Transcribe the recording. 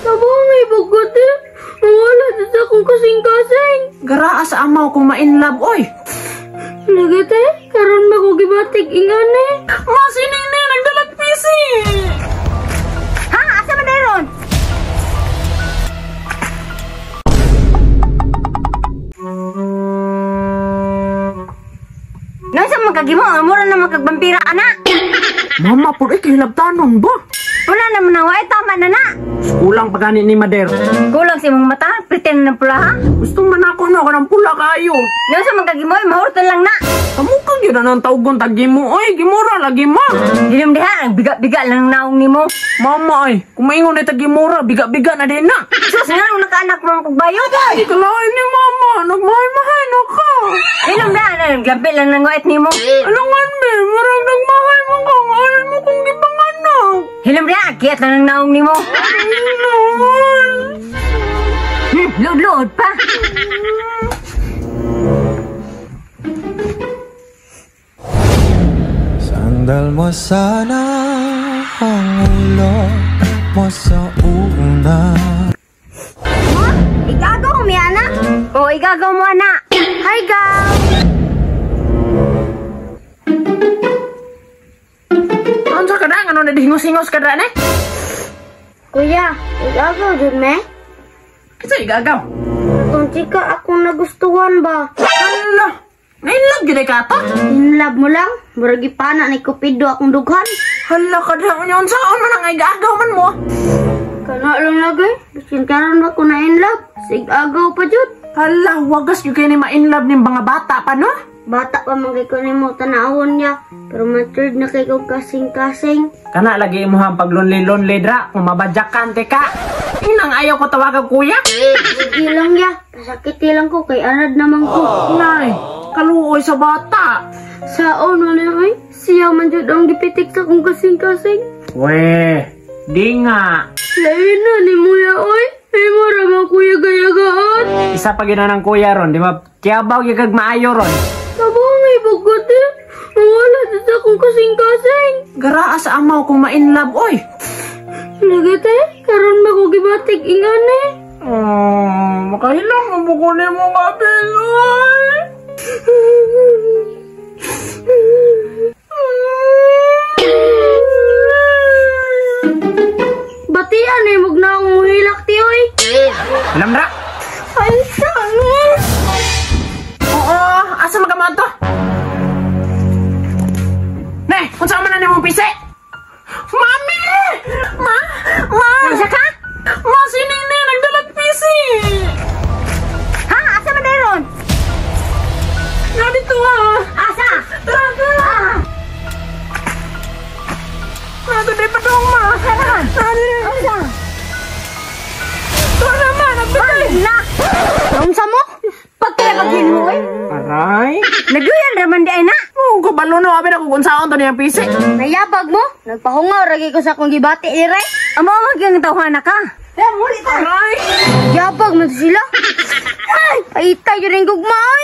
Tabangay bagot eh. Wala sa akong kasing-kasing. Garaa sa amaw kung ma-inlove, oy. Lagat eh, karon magugibatig ingan eh. Masining na, nagdalag pisi. Ha? Asa man dayon? Nasa magkagimo, amura na magkagbampira, anak. Mama, puro ikihilabtanon ba? Wala naman na, ay tama na na. Kulang pagani ni Mader. Kulang si mong mata, pretend na pula ha. Gusto man ako no, kanang pula kayo. Nasa magkagimo, mahurto lang na. Kamu kang yun na ng taugon tagimo, oy, gimura lagi ma. Dilim diha, biga-biga lang naong ni mo. Mama, ay, kumaingon na tagimura, biga-biga na din na. Sus, nga nung nakaanak mo kagbayod. Ay, kalain ni mama, nagmahay-mahay na ka. Ilong na, gabi lang nang wait ni mo. Alangan me, marang nagmahay mo ka, ngayon mo kong gipanganak. Hilom na, kiyat lang nang naong ni mo. Load-load pa. Sandal mo sana ang ulo mo sa una. Mo? Igagaw mo, Miana? Oo, igagaw mo, anak. Hi, Gaw. Ano sa kadang, ano na dihingos-hingos ka na, eh? Kuya, igagaw dun, me? Kasi igagaw. Kung chika akong nagustuhan ba? Hala, nainlove gina ka ta? Inlove mo lang? Muragi pa na ni Cupido akong dughan. Hala, kadang yun saan man ang igagaw man mo? Kana lang lagay. Bisin karon ako na inlove. Sig-agaw pa jud. Hala, wagas yung kayo ni ma-inlove ng mga bata pa, no? Bata pa man kay ko nimo tanawon niya. Pero matured na kay ko kasing-kasing. Kana lagi mo ang paglonli-lonli dra, kung mabadyakan ka. Inang ayaw ko tawagan kuya. Sige lang ya. Pasakit lang ko kay anad naman ko. Nay, kaluoy sa bata. Saon man ay. Siya man jud ang gipitik sa kong kasing-kasing. Weh, di nga. Lain na ni Muya oy. Ay mura mga kuya gayagaan. Isa pa gina ng kuya ron, di ba? Kiyabaw yung kag maayo ron. Tabangay bagot eh. Wala sa akong kasing-kasing. Garaa sa amaw kung ma-inlove, oy. Lagat eh, karon magugibatig ingan eh. Makahilang ang bukunin mo nga, Beloy. Batian eh, mug na akong hilak tiyoy. Alam na? Ay, sangit. Oo, asa magamaan to? Ne, kung saan man na mong pisi? Mami! Ma! Nasa ka? Ma, sining na, nagdalag pisi! Ha? Asa man dayon? Nga dito ah! Asa? Tara, tara! Nato di pa dong, ma! Saan? Asa? Tara naman, nagbigay! Na! Naunsa mo? Pagkilagagin mo eh. Aray! Nagyuyan raman di ay na. Oo, kabalo na kami na kung saan to niyang pisi. Nayabag mo? Nagpahungaw ragi ko sa akong gibati iray. Amo magyang tawhana ka. Muli ta. Aray! Yabag mo sila. Ay, ay tayo rin gugmay.